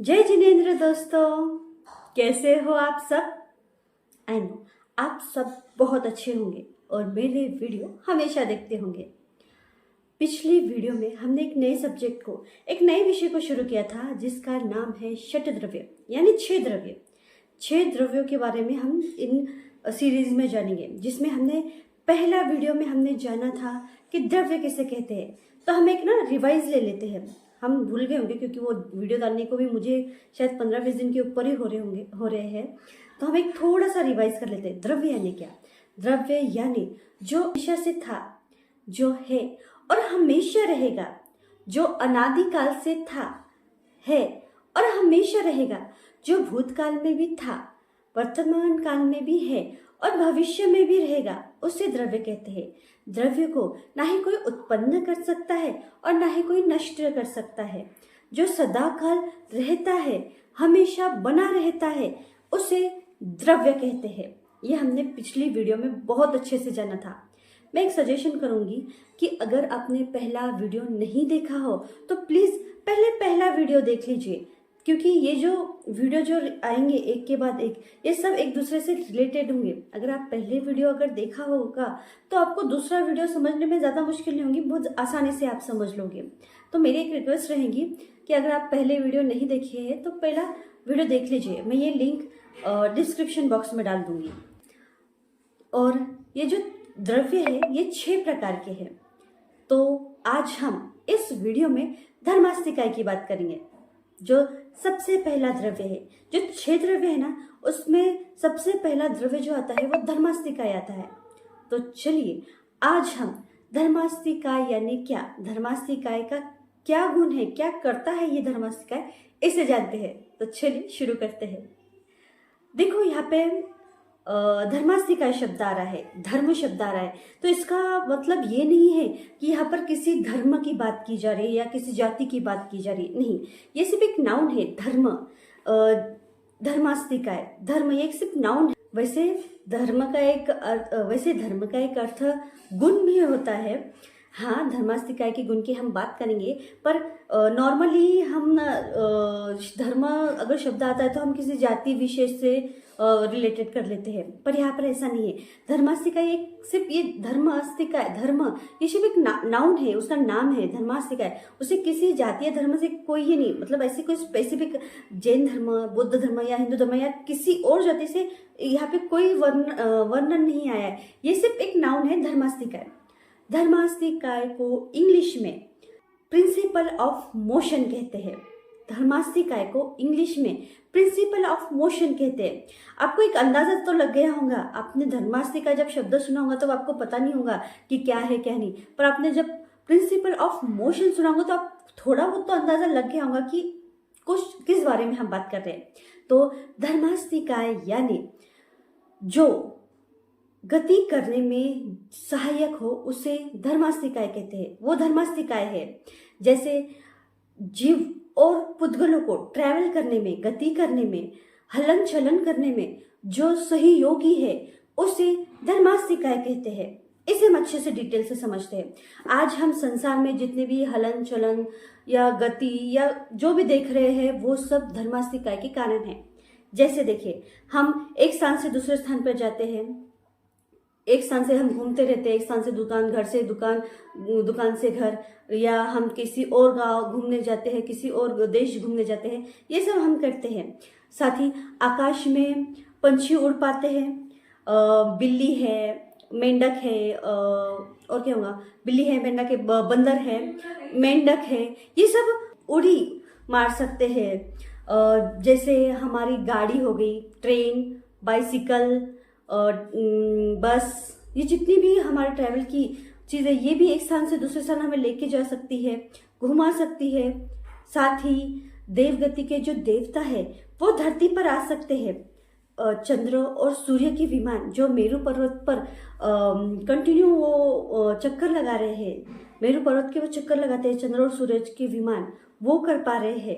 जय जिनेंद्र दोस्तों, कैसे हो आप सब। आई नो आप सब बहुत अच्छे होंगे और मेरे वीडियो हमेशा देखते होंगे। पिछली वीडियो में हमने एक नए सब्जेक्ट को, एक नए विषय को शुरू किया था जिसका नाम है षट द्रव्य यानी छह द्रव्य। छह द्रव्यों के बारे में हम इन सीरीज में जानेंगे, जिसमें हमने पहला वीडियो में हमने जाना था कि द्रव्य किसे कहते हैं। तो हम एक ना रिवाइज ले लेते हैं। हम भूल गए होंगे क्योंकि वो वीडियो डालने को भी मुझे शायद 15-20 दिन के ऊपर ही हो रहे हैं। तो हम एक थोड़ा सा रिवाइज कर लेते हैं। द्रव्य यानी क्या? द्रव्य यानी जो हमेशा से था, जो है और हमेशा रहेगा, जो अनादिकाल से था, है और हमेशा रहेगा, जो भूतकाल में भी था, वर्तमान काल में भी है और भविष्य में भी रहेगा, उसे द्रव्य कहते हैं। द्रव्य को ना ही कोई उत्पन्न कर सकता है और ना ही कोई नष्ट कर सकता है। जो सदाकाल रहता है, हमेशा बना रहता है, उसे द्रव्य कहते हैं। ये हमने पिछली वीडियो में बहुत अच्छे से जाना था। मैं एक सजेशन करूंगी कि अगर आपने पहला वीडियो नहीं देखा हो तो प्लीज पहले पहला वीडियो देख लीजिए, क्योंकि ये जो वीडियो जो आएंगे एक के बाद एक, ये सब एक दूसरे से रिलेटेड होंगे। अगर आप पहले वीडियो अगर देखा होगा तो आपको दूसरा वीडियो समझने में ज़्यादा मुश्किल नहीं होगी, बहुत आसानी से आप समझ लोगे। तो मेरी एक रिक्वेस्ट रहेगी कि अगर आप पहले वीडियो नहीं देखे हैं तो पहला वीडियो देख लीजिए। मैं ये लिंक डिस्क्रिप्शन बॉक्स में डाल दूंगी। और ये जो द्रव्य है ये 6 प्रकार के हैं। तो आज हम इस वीडियो में धर्मास्तिकाय की बात करेंगे, जो सबसे पहला द्रव्य है। जो 6 द्रव्य है ना, उसमें सबसे पहला द्रव्य जो आता है वो धर्मास्तिकाय आता है। तो चलिए आज हम धर्मास्तिकाय यानी क्या, धर्मास्तिकाय का क्या गुण है, क्या करता है ये धर्मास्तिकाय, इसे जानते हैं। तो चलिए शुरू करते हैं। देखो यहाँ पे धर्मास्तिकाय शब्द आ रहा है, धर्म शब्द आ रहा है, तो इसका मतलब ये नहीं है कि यहाँ पर किसी धर्म की बात की जा रही है या किसी जाति की बात की जा रही है, नहीं। ये सिर्फ एक नाउन है, धर्म। धर्मास्तिकाय, धर्म ये एक सिर्फ नाउन है। वैसे धर्म का एक अर्थ गुण भी होता है। हाँ, धर्मास्तिकाय के गुण की हम बात करेंगे, पर नॉर्मली हम धर्म अगर शब्द आता है तो हम किसी जाति विशेष से रिलेटेड कर लेते हैं, पर यहाँ पर ऐसा नहीं है। धर्मास्तिकाय एक सिर्फ ये धर्मास्तिकाय, धर्म ये सिर्फ एक नाउन है, उसका नाम है धर्मास्तिकाय। उसे किसी जातीय धर्म से कोई ही नहीं, मतलब ऐसे कोई स्पेसिफिक जैन धर्म, बौद्ध धर्म या हिंदू धर्म या किसी और जाति से यहाँ पे कोई वर्णन नहीं आया है। ये सिर्फ एक नाउन है धर्मास्तिकाय। धर्मास्तिकाय को इंग्लिश में प्रिंसिपल ऑफ मोशन कहते हैं। धर्मास्तिकाय को इंग्लिश में प्रिंसिपल ऑफ मोशन कहते हैं। आपको एक अंदाजा तो लग गया होगा, आपने धर्मास्तिकाय जब शब्द सुना होगा तो आपको पता नहीं होगा कि क्या है क्या नहीं, पर आपने जब प्रिंसिपल ऑफ मोशन सुना होगा तो आप थोड़ा बहुत तो अंदाजा लग गया होगा कि कुछ किस बारे में हम बात कर रहे हैं। तो धर्मास्तिकाय यानी जो गति करने में सहायक हो उसे धर्मास्तिकाय कहते हैं, वो धर्मास्तिकाय है। जैसे जीव और पुद्गलों को ट्रैवल करने में, गति करने में, हलन चलन करने में जो सहयोगी है उसे धर्मास्तिकाय कहते हैं। इसे हम अच्छे से डिटेल से समझते हैं। आज हम संसार में जितने भी हलन चलन या गति या जो भी देख रहे हैं वो सब धर्मास्तिकाय के कारण है। जैसे देखिए, हम एक स्थान से दूसरे स्थान पर जाते हैं, एक स्थान से हम घूमते रहते हैं, एक स्थान से दुकान, घर से दुकान, दुकान से घर, या हम किसी और गांव घूमने जाते हैं, किसी और देश घूमने जाते हैं, ये सब हम करते हैं। साथ ही आकाश में पंछी उड़ पाते हैं, बिल्ली है, मेंढक है, और क्या होगा, बिल्ली है, मेंढक है, बंदर है, मेंढक है, ये सब उड़ी मार सकते हैं। जैसे हमारी गाड़ी हो गई, ट्रेन, बाइसिकल, बस, ये जितनी भी हमारे ट्रैवल की चीज़ें, ये भी एक स्थान से दूसरे स्थान हमें लेके जा सकती है, घुमा सकती है। साथ ही देवगति के जो देवता है वो धरती पर आ सकते हैं। चंद्र और सूर्य के विमान जो मेरू पर्वत पर कंटिन्यू वो चक्कर लगा रहे हैं, मेरू पर्वत के वो चक्कर लगाते हैं, चंद्र और सूरज के विमान वो कर पा रहे हैं।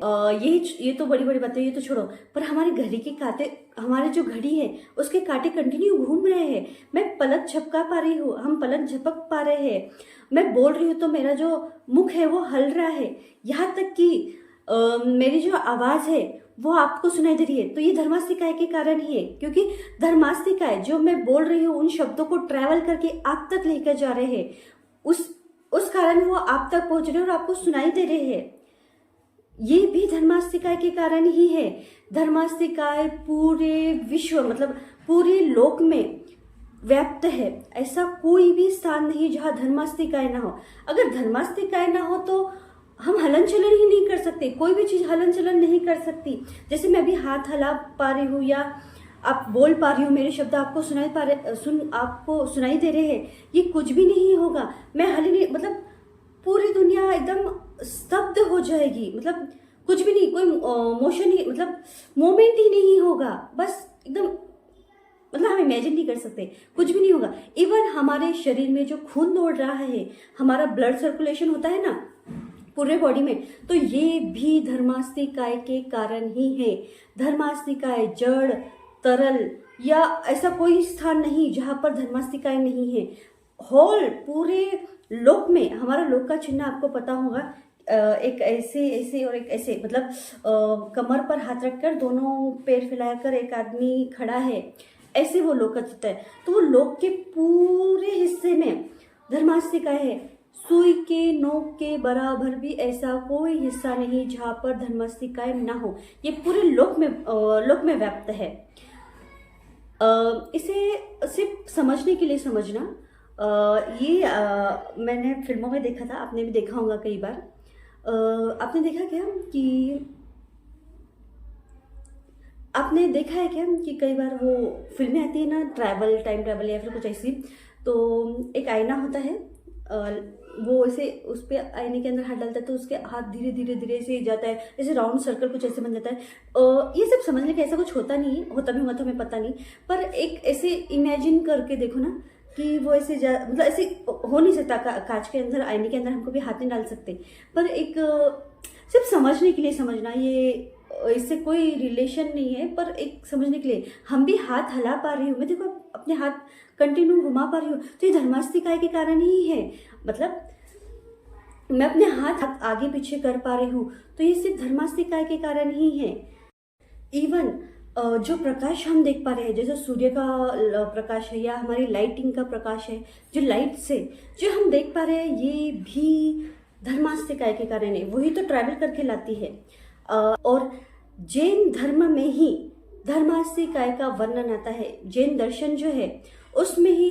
ये तो बड़ी बड़ी बातें, ये तो छोड़ो, पर हमारी घड़ी के कांटे, हमारे जो घड़ी है उसके कांटे कंटिन्यू घूम रहे हैं। मैं पलक झपका पा रही हूँ, हम पलक झपक पा रहे हैं, मैं बोल रही हूँ तो मेरा जो मुख है वो हल रहा है। यहाँ तक कि मेरी जो आवाज़ है वो आपको सुनाई दे रही है, तो ये धर्मास्तिकाय के कारण ही है, क्योंकि धर्मास्तिकाय जो मैं बोल रही हूँ उन शब्दों को ट्रैवल करके आप तक लेकर जा रहे हैं, उस कारण वो आप तक पहुंच रहे हैं और आपको सुनाई दे रहे हैं। ये भी धर्मास्तिकाय के कारण ही है। धर्मास्तिकाय पूरे विश्व मतलब पूरे लोक में व्याप्त है। ऐसा कोई भी स्थान नहीं जहाँ धर्मास्तिकाय ना हो। अगर धर्मास्तिकाय ना हो तो हम हलन चलन ही नहीं कर सकते, कोई भी चीज हलन चलन नहीं कर सकती। जैसे मैं अभी हाथ हिला पा रही हूँ या आप बोल पा रही हूँ, मेरे शब्द आपको आपको सुनाई दे रहे हैं, ये कुछ भी नहीं होगा। मैं हली नहीं, मतलब पूरी दुनिया एकदम स्तब्ध हो जाएगी, मतलब कुछ भी नहीं, कोई मोशन ही, मतलब मोमेंट ही नहीं होगा, बस एकदम, मतलब हम इमेजिन नहीं कर सकते, कुछ भी नहीं होगा। इवन हमारे शरीर में जो खून दौड़ रहा है, हमारा ब्लड सर्कुलेशन होता है ना पूरे बॉडी में, तो ये भी धर्मास्तिकाय के कारण ही है। धर्मास्तिकाय जड़ तरल या ऐसा कोई स्थान नहीं जहां पर धर्मास्तिकाय नहीं है। होल पूरे लोक में, हमारा लोक का चिन्ह आपको पता होगा, एक ऐसे ऐसे और एक ऐसे, मतलब कमर पर हाथ रखकर दोनों पैर फैलाकर एक आदमी खड़ा है, ऐसे वो लोक का चित्र है। तो वो लोक के पूरे हिस्से में धर्मास्तिकाय है। सुई के नोक के बराबर भी ऐसा कोई हिस्सा नहीं जहां पर धर्मास्तिकाय ना हो। ये पूरे लोक में व्याप्त है। इसे सिर्फ समझने के लिए समझना, मैंने फिल्मों में देखा था, आपने भी देखा होगा कई बार। आपने देखा क्या कि आपने देखा है क्या कि कई बार वो फिल्में आती है ना, टाइम ट्रैवल या फिर कुछ ऐसी, तो एक आईना होता है, वो ऐसे उस पर आईने के अंदर हाथ डालता है तो उसके हाथ धीरे धीरे धीरे से जाता है, जैसे राउंड सर्कल कुछ ऐसे बन जाता है। ये सब समझने का ऐसा कुछ होता नहीं है, होता भी होगा तो हमें पता नहीं, पर एक ऐसे इमेजिन करके देखो ना कि वो ऐसे मतलब ऐसे हो नहीं सकता, कांच के अंदर आईने के अंदर हमको भी हाथ नहीं डाल सकते, पर एक सिर्फ समझने के लिए समझना, ये इससे कोई रिलेशन नहीं है, पर एक समझने के लिए हम भी हाथ हिला पा रही हूँ, मैं देखो अपने हाथ कंटिन्यू घुमा पा रही हूँ, तो ये धर्मास्तिकाय के कारण ही है। मतलब मैं अपने हाथ आगे पीछे कर पा रही हूँ तो ये सिर्फ धर्मास्तिकाय के कारण ही है। इवन जो प्रकाश हम देख पा रहे हैं, जैसे सूर्य का प्रकाश है या हमारी लाइटिंग का प्रकाश है, जो लाइट से जो हम देख पा रहे हैं, ये भी धर्मास्तिकाय के कारण है, वही तो ट्रैवल करके लाती है। और जैन धर्म में ही धर्मास्तिकाय का वर्णन आता है। जैन दर्शन जो है उसमें ही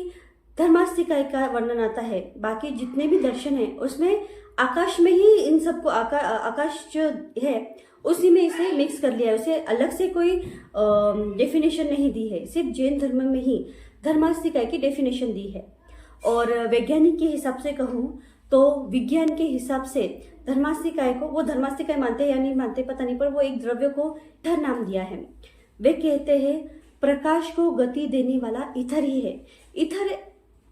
धर्मास्तिकाय का वर्णन आता है। बाकी जितने भी दर्शन है उसमें आकाश में ही इन सबको आकाश जो है उसी में इसे मिक्स कर लिया है, उसे अलग से कोई डेफिनेशन नहीं दी है, सिर्फ जैन धर्म में ही धर्मास्तिकाय की डेफिनेशन दी है। और वैज्ञानिक के हिसाब से कहूँ तो विज्ञान के हिसाब से धर्मास्तिकाय को, वो धर्मास्तिकाय मानते हैं या नहीं मानते पता नहीं, पर वो एक द्रव्य को ईथर नाम दिया है। वे कहते हैं प्रकाश को गति देने वाला ईथर ही है।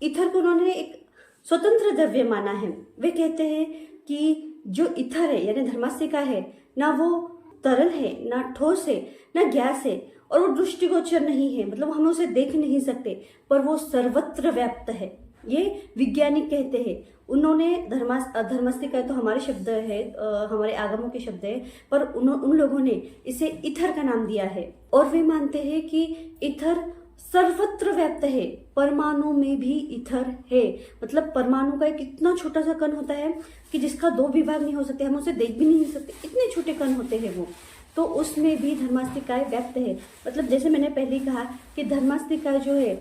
ईथर को उन्होंने एक स्वतंत्र द्रव्य माना है। वे कहते हैं कि जो ईथर है यानी धर्मास्तिकाय है, ना वो तरल है, ना ठोस है, ना गैस है, और वो दृष्टिगोचर नहीं है, मतलब हम उसे देख नहीं सकते, पर वो सर्वत्र व्याप्त है, ये वैज्ञानिक कहते हैं। उन्होंने धर्मास्तिकाय तो हमारे शब्द है, हमारे आगमों के शब्द है, पर उन लोगों ने इसे ईथर का नाम दिया है। और वे मानते हैं कि ईथर सर्वत्र व्याप्त है, परमाणु में भी ईथर है। मतलब परमाणु का एक इतना छोटा सा कण होता है कि जिसका दो विभाग नहीं हो सकते, हम उसे देख भी नहीं सकते, इतने छोटे कण होते हैं वो, तो उसमें भी धर्मास्तिकाय व्याप्त है। मतलब जैसे मैंने पहले कहा कि धर्मास्तिकाय जो है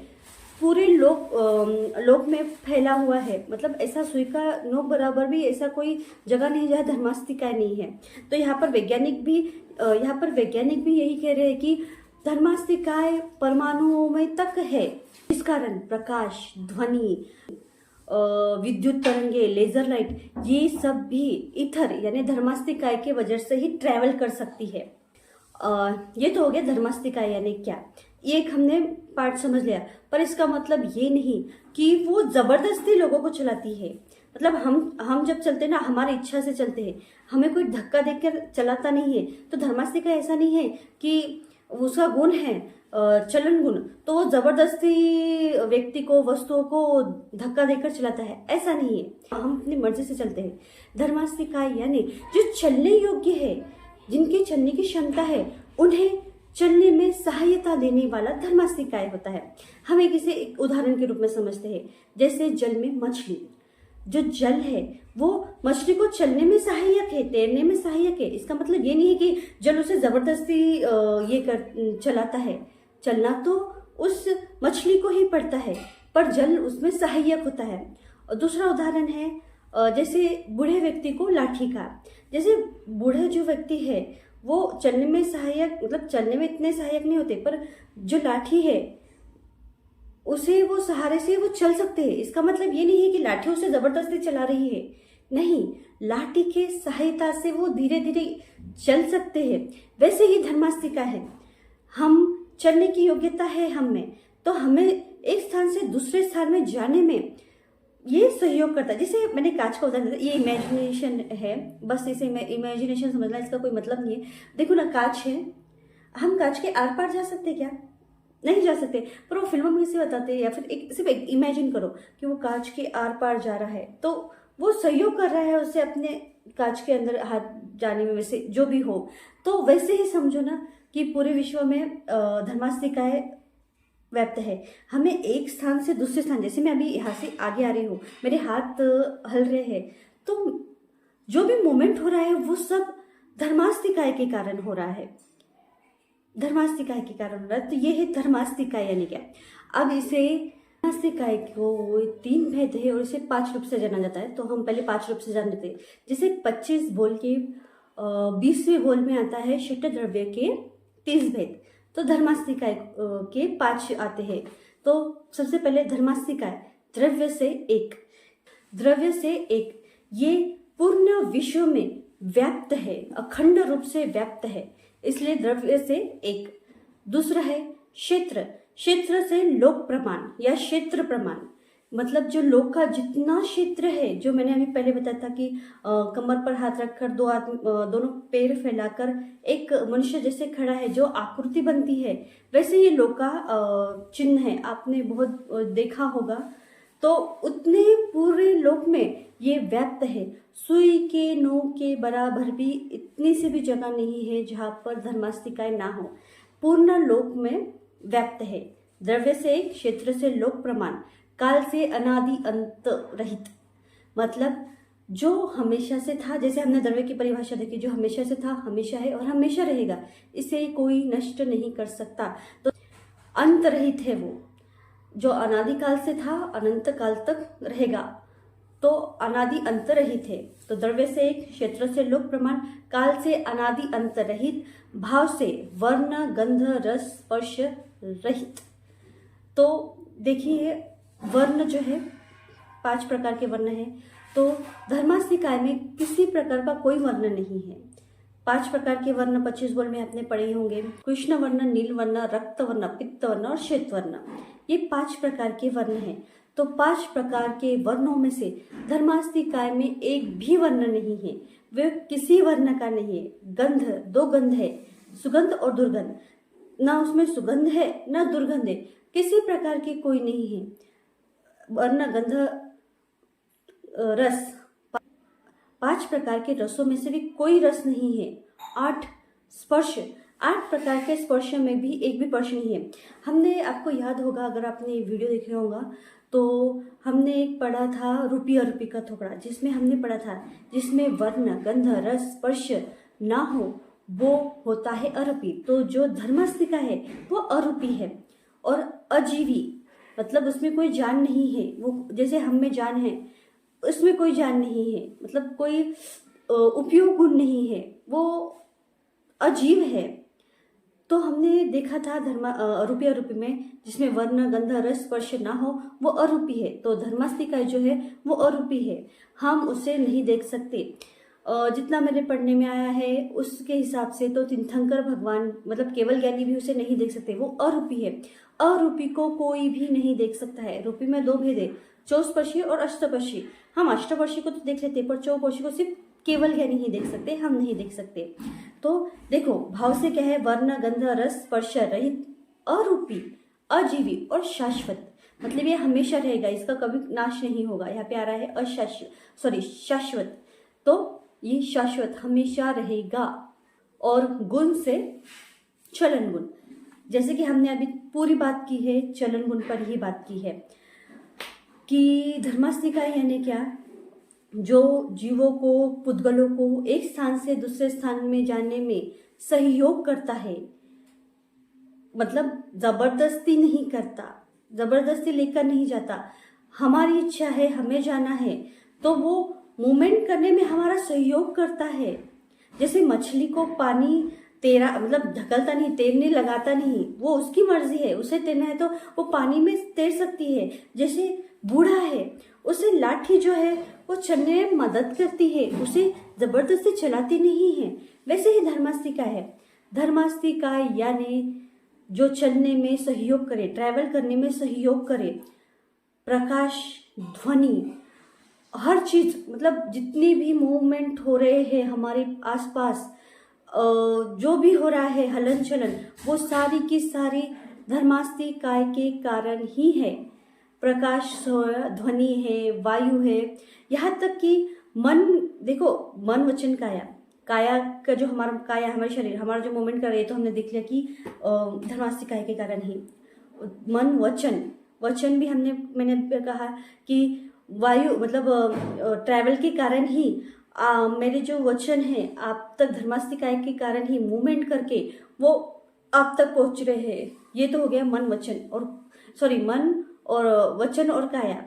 पूरे लोक में फैला हुआ है, मतलब ऐसा सुई का नोक बराबर भी ऐसा कोई जगह नहीं जहाँ धर्मास्तिकाय नहीं है। तो यहाँ पर वैज्ञानिक भी यही कह रहे हैं कि धर्मास्तिकाय परमाणुओं में तक है, इस कारण प्रकाश, ध्वनि, विद्युत तरंगे, लेजर लाइट, ये सब भी ईथर यानी धर्मास्तिकाय के वजह से ही ट्रैवल कर सकती है। ये तो हो गया धर्मास्तिकाय यानी क्या, ये एक हमने पार्ट समझ लिया, पर इसका मतलब ये नहीं कि वो जबरदस्ती लोगों को चलाती है। मतलब हम जब चलते ना, हमारी इच्छा से चलते हैं, हमें कोई धक्का देकर चलाता नहीं है। तो धर्मास्तिकाय ऐसा नहीं है कि उसका गुण है चलन गुण, तो वो जबरदस्ती व्यक्ति को, वस्तुओं को धक्का देकर चलाता है, ऐसा नहीं है। हम अपनी मर्जी से चलते हैं। धर्मास्तिकाय यानी जो चलने योग्य है, जिनकी चलने की क्षमता है, उन्हें चलने में सहायता देने वाला धर्मास्तिकाय होता है। हम एक उदाहरण के रूप में समझते हैं, जैसे जल में मछली। जो जल है वो मछली को चलने में सहायक है, तैरने में सहायक है। इसका मतलब ये नहीं है कि जल उसे जबरदस्ती चलाता है। चलना तो उस मछली को ही पड़ता है, पर जल उसमें सहायक होता है। और दूसरा उदाहरण है जैसे बूढ़े व्यक्ति को लाठी का। जैसे बूढ़े जो व्यक्ति है वो चलने में सहायक, मतलब चलने में इतने सहायक नहीं होते, पर जो लाठी है उसे वो सहारे से वो चल सकते हैं। इसका मतलब ये नहीं है कि लाठी उसे जबरदस्ती चला रही है, नहीं, लाठी के सहायता से वो धीरे धीरे चल सकते हैं। वैसे ही धर्मास्तिका है, हम चलने की योग्यता है हम में, तो हमें एक स्थान से दूसरे स्थान में जाने में ये सहयोग करता है। जैसे मैंने कांच का उदाहरण दिया, ये इमेजिनेशन है, बस इसे इमेजिनेशन समझना, इसका कोई मतलब नहीं है। देखो ना, कांच है, हम कांच के आर पार जा सकते क्या? नहीं जा सकते, पर वो फिल्मों में से बताते हैं, या फिर सिर्फ इमेजिन करो कि वो कांच के आर पार जा रहा है, तो वो सहयोग कर रहा है उसे अपने कांच के अंदर हाथ जाने में, वैसे जो भी हो। तो वैसे ही समझो ना कि पूरे विश्व में धर्मास्तिकाएं व्याप्त है। हमें एक स्थान से दूसरे स्थान, जैसे मैं अभी यहाँ से आगे आ रही हूँ, मेरे हाथ हल रहे हैं, तो जो भी मूवमेंट हो रहा है वो सब धर्मास्तिकाय के कारण हो रहा है, धर्मास्तिकाय के कारण हो रहा है। तो ये है धर्मास्तिकाय यानी क्या। अब इसे धर्मास्तिकाय को 3 भेद है और इसे 5 रूप से जाना जाता है। तो हम पहले 5 रूप से जान लेते हैं। जैसे 25 बोल के 20वें बोल में आता है षट द्रव्य के 30 भेद। तो धर्मास्तिकाय के 5 आते हैं। तो सबसे पहले धर्मास्तिकाय, द्रव्य से एक, द्रव्य से एक, ये पूर्ण विश्व में व्याप्त है, अखंड रूप से व्याप्त है, इसलिए द्रव्य से एक। दूसरा है क्षेत्र, क्षेत्र से लोक प्रमाण या क्षेत्र प्रमाण, मतलब जो लोक का जितना क्षेत्र है, जो मैंने अभी पहले बताया था कि कमर पर हाथ रखकर दोनों पैर फैलाकर एक मनुष्य जैसे खड़ा है, जो आकृति बनती है, वैसे ये लोक का चिन्ह है, आपने बहुत देखा होगा। तो उतने पूरे लोक में ये व्याप्त है। सुई के नोक के बराबर भी इतनी सी भी जगह नहीं है जहाँ पर धर्मास्तिकाय ना हो, पूर्ण लोक में व्याप्त है। द्रव्य से एक, क्षेत्र से लोक प्रमाण, काल से अनादि अंत रहित, मतलब जो हमेशा से था, जैसे हमने द्रव्य की परिभाषा देखी, जो हमेशा से था, हमेशा है और हमेशा रहेगा, इसे कोई नष्ट नहीं कर सकता। तो अंत रहित है वो, जो अनादि काल से था, अनंत काल तक रहेगा, तो अनादि अंत रहित है। तो द्रव्य से एक, क्षेत्र से लोक प्रमाण, काल से अनादि अंत रहित, भाव से वर्ण गंध रस स्पर्श रहित। तो देखिए, वर्ण जो है 5 प्रकार के वर्ण है, तो धर्मास्तिकाय में किसी प्रकार का कोई वर्ण नहीं है। 5 प्रकार के वर्ण 25 बोल में आपने पढ़े होंगे, कृष्ण वर्ण, नील वर्ण, रक्त वर्ण, पित्त वर्ण और श्वेत वर्ण, ये 5 प्रकार के वर्ण हैं। तो 5 प्रकार के वर्णों में से धर्मास्तिकाय में एक भी वर्ण नहीं है, वे किसी वर्ण का नहीं है। गंध, 2 गंध है, सुगंध और दुर्गंध, ना उसमें सुगंध है ना दुर्गंध है, किसी प्रकार की कोई नहीं है। वर्ण, गंध, रस, 5 प्रकार के रसों में से भी कोई रस नहीं है। 8 स्पर्श, 8 प्रकार के स्पर्श में भी एक भी स्पर्श नहीं है। हमने, आपको याद होगा अगर आपने वीडियो देखा होगा, तो हमने एक पढ़ा था रूपी अरूपी का थोपड़ा, जिसमें हमने पढ़ा था जिसमें वर्ण गंध रस स्पर्श ना हो वो होता है अरूपी। तो जो धर्मास्तिका है वो अरूपी है और अजीवी, मतलब उसमें कोई जान नहीं है। वो जैसे हम में जान है, उसमें कोई जान नहीं है, मतलब कोई उपयोग गुण नहीं है, वो अजीव है। तो हमने देखा था अरूपी अरूपी में जिसमें वर्ण गंध रस स्पर्श ना हो वो अरूपी है। तो धर्मास्तिकाय जो है वो अरूपी है, हम उसे नहीं देख सकते। जितना मेरे पढ़ने में आया है उसके हिसाब से तो तीर्थंकर भगवान, मतलब केवल ज्ञानी भी उसे नहीं देख सकते, वो अरूपी है। अरूपी को कोई भी नहीं देख सकता है। रूपी में 2 भेद है, चौस्पर्शी और अष्टपर्शी। हम अष्टपर्शी को तो देख लेते, पर चौस्पर्शी को सिर्फ केवल ज्ञानी ही देख सकते, हम नहीं देख सकते। तो देखो भाव से क्या है, वर्ण गंध रस स्पर्श रहित, अरूपी, अजीवी और शाश्वत, मतलब ये हमेशा रहेगा, इसका कभी नाश नहीं होगा। यहाँ पे आ रहा है शाश्वत, तो ये शाश्वत हमेशा रहेगा। और गुण से चलन गुण, जैसे कि हमने अभी पूरी बात की है चलन गुण पर ही बात की है कि धर्मास्तिका यानी क्या, जो जीवों को, पुद्गलों को एक स्थान से दूसरे स्थान में जाने में सहयोग करता है, मतलब जबरदस्ती नहीं करता, जबरदस्ती लेकर नहीं जाता। हमारी इच्छा है, हमें जाना है, तो वो मूवमेंट करने में हमारा सहयोग करता है। जैसे मछली को पानी मतलब ढकलता नहीं, तैरने लगाता नहीं, वो उसकी मर्जी है, उसे तैरना है तो वो पानी में तैर सकती है। जैसे बूढ़ा है, उसे लाठी जो है वो चलने में मदद करती है, उसे जबरदस्ती चलाती नहीं है। वैसे ही धर्मास्तिका है, धर्मास्तिका यानी जो चलने में सहयोग करे, ट्रैवल करने में सहयोग करे। प्रकाश, ध्वनि, हर चीज, मतलब जितनी भी मूवमेंट हो रहे हैं हमारे आसपास, जो भी हो रहा है हलन चलन, वो सारी की सारी धर्मास्तिका के कारण ही है। प्रकाश, ध्वनि है, वायु है, यहाँ तक कि मन, देखो मन वचन काया, काया का जो हमारा काया, हमारे शरीर, हमारा जो मूवमेंट कर रहे हैं, तो हमने देख लिया कि धर्मास्तिका के कारण ही। मन वचन भी मैंने कहा कि वायु, मतलब ट्रैवल के कारण ही मेरे जो वचन हैं आप तक धर्मास्तिका के कारण ही मूवमेंट करके वो आप तक पहुंच रहे हैं। ये तो हो गया मन और वचन और काया,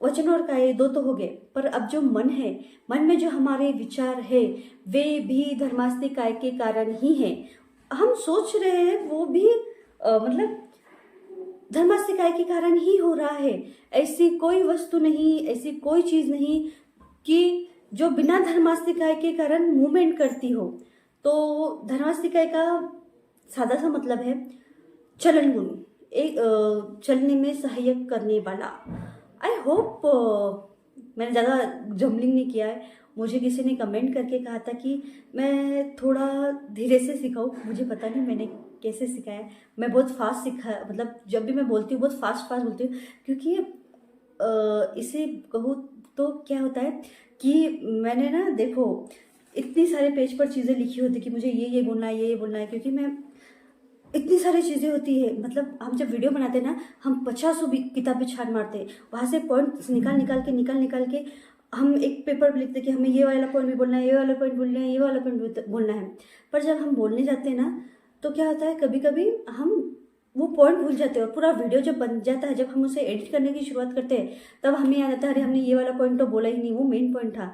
वचन और काया दो तो हो गए। पर अब जो मन है, मन में जो हमारे विचार है, वे भी धर्मास्तिका के कारण ही है। हम सोच रहे हैं वो भी मतलब धर्मास्तिका के कारण ही हो रहा है। ऐसी कोई वस्तु नहीं, ऐसी कोई चीज नहीं कि जो बिना धर्मास्तिका के कारण मूवमेंट करती हो। तो धर्मास्तिका का सादा सा मतलब है चलन गुण, एक चलने में सहायक करने वाला। आई होप मैंने ज़्यादा जम्बलिंग नहीं किया है। मुझे किसी ने कमेंट करके कहा था कि मैं थोड़ा धीरे से सिखाऊं, मुझे पता नहीं मैंने कैसे सिखाया। मैं बहुत फास्ट सीखा, मतलब जब भी मैं बोलती हूँ बहुत फास्ट बोलती हूँ, क्योंकि इसे कहूँ तो क्या होता है कि मैंने ना, देखो इतनी सारे पेज पर चीज़ें लिखी होती कि मुझे ये बोलना है, ये बोलना है, क्योंकि मैं इतनी सारी चीज़ें होती है। मतलब हम जब वीडियो बनाते हैं ना, हम 50 किताबें छान मारते हैं, वहाँ से पॉइंट निकाल के हम एक पेपर पर लिखते हैं कि हमें ये वाला पॉइंट भी बोलना है, ये वाला पॉइंट बोलना है, ये वाला पॉइंट भी बोलना है। पर जब हम बोलने जाते हैं ना, तो क्या होता है, कभी कभी हम वो पॉइंट भूल जाते हैं। और पूरा वीडियो जब बन जाता है, जब हम उसे एडिट करने की शुरुआत करते हैं, तब हमें याद आता है अरे हमने ये वाला पॉइंट तो बोला ही नहीं, वो मेन पॉइंट था।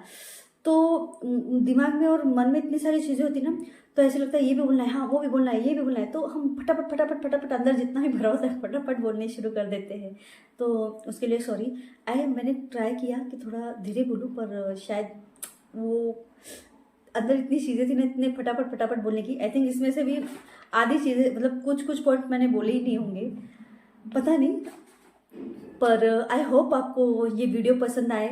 तो दिमाग में और मन में इतनी सारी चीज़ें होती ना, तो ऐसे लगता है ये भी बोलना है, हाँ वो भी बोलना है, ये भी बोलना है। तो हम फटाफट अंदर जितना भी भरा होता है फटाफट बोलने शुरू कर देते हैं। तो उसके लिए सॉरी। मैंने ट्राई किया कि थोड़ा धीरे बोलूँ, पर शायद वो अंदर इतनी चीज़ें थी ना, इतने फटाफट बोलने की। आई थिंक इसमें से भी आधी चीज़ें, मतलब कुछ पॉइंट मैंने बोले ही नहीं होंगे, पता नहीं। पर आई होप आपको ये वीडियो पसंद आए।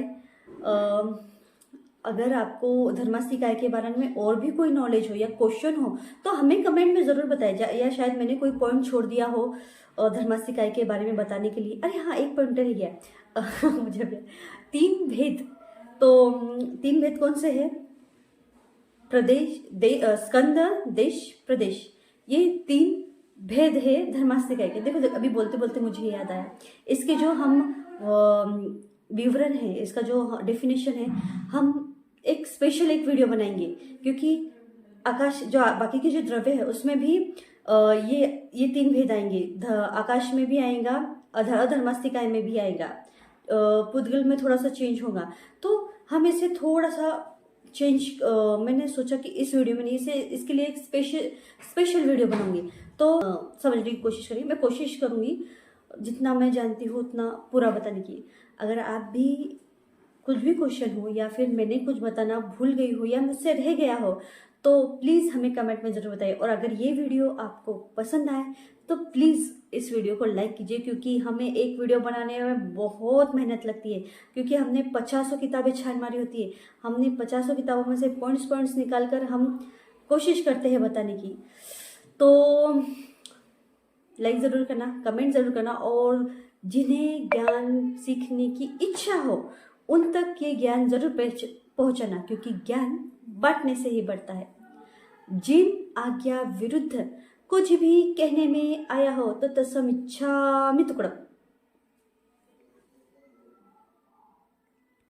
अगर आपको धर्मास्तिका के बारे में और भी कोई नॉलेज हो या क्वेश्चन हो, तो हमें कमेंट में ज़रूर बताइए, या शायद मैंने कोई पॉइंट छोड़ दिया हो धर्मास्तिका के बारे में बताने के लिए। अरे हाँ, एक पॉइंट रह गया मुझे 3 भेद। तो 3 भेद कौन से है? प्रदेश, स्कंद, देश, प्रदेश, ये 3 भेद है धर्मास्तिका के। देखो अभी बोलते बोलते मुझे याद आया, इसके जो हम विवरण है, इसका जो डेफिनेशन है, हम एक स्पेशल वीडियो बनाएंगे, क्योंकि आकाश, जो बाकी के जो द्रव्य है उसमें भी ये 3 भेद आएंगे। आकाश में भी आएगा, अधर्मास्तिका में भी आएगा, पुद्गल में थोड़ा सा चेंज होगा। तो हम इसे थोड़ा सा चेंज, मैंने सोचा कि इस वीडियो में नहीं, इसके लिए एक स्पेशल वीडियो बनाऊंगी। तो समझने की कोशिश करिए, मैं कोशिश करूंगी जितना मैं जानती हूँ उतना पूरा बताने की। अगर आप भी कुछ भी क्वेश्चन हो, या फिर मैंने कुछ बताना भूल गई हो, या मुझसे रह गया हो, तो प्लीज़ हमें कमेंट में ज़रूर बताइए। और अगर ये वीडियो आपको पसंद आए तो प्लीज़ इस वीडियो को लाइक कीजिए, क्योंकि हमें एक वीडियो बनाने में बहुत मेहनत लगती है, क्योंकि हमने 50 किताबें छान मारी होती है। हमने 50 किताबों में से पॉइंट्स निकाल कर हम कोशिश करते हैं बताने की। तो लाइक ज़रूर करना, कमेंट ज़रूर करना, और जिन्हें ज्ञान सीखने की इच्छा हो उन तक ये ज्ञान ज़रूर पहुंचाना, क्योंकि ज्ञान बांटने से ही बढ़ता है। जिन आज्ञा विरुद्ध कुछ भी कहने में आया हो तो तत्समिच्छामि तुकडम।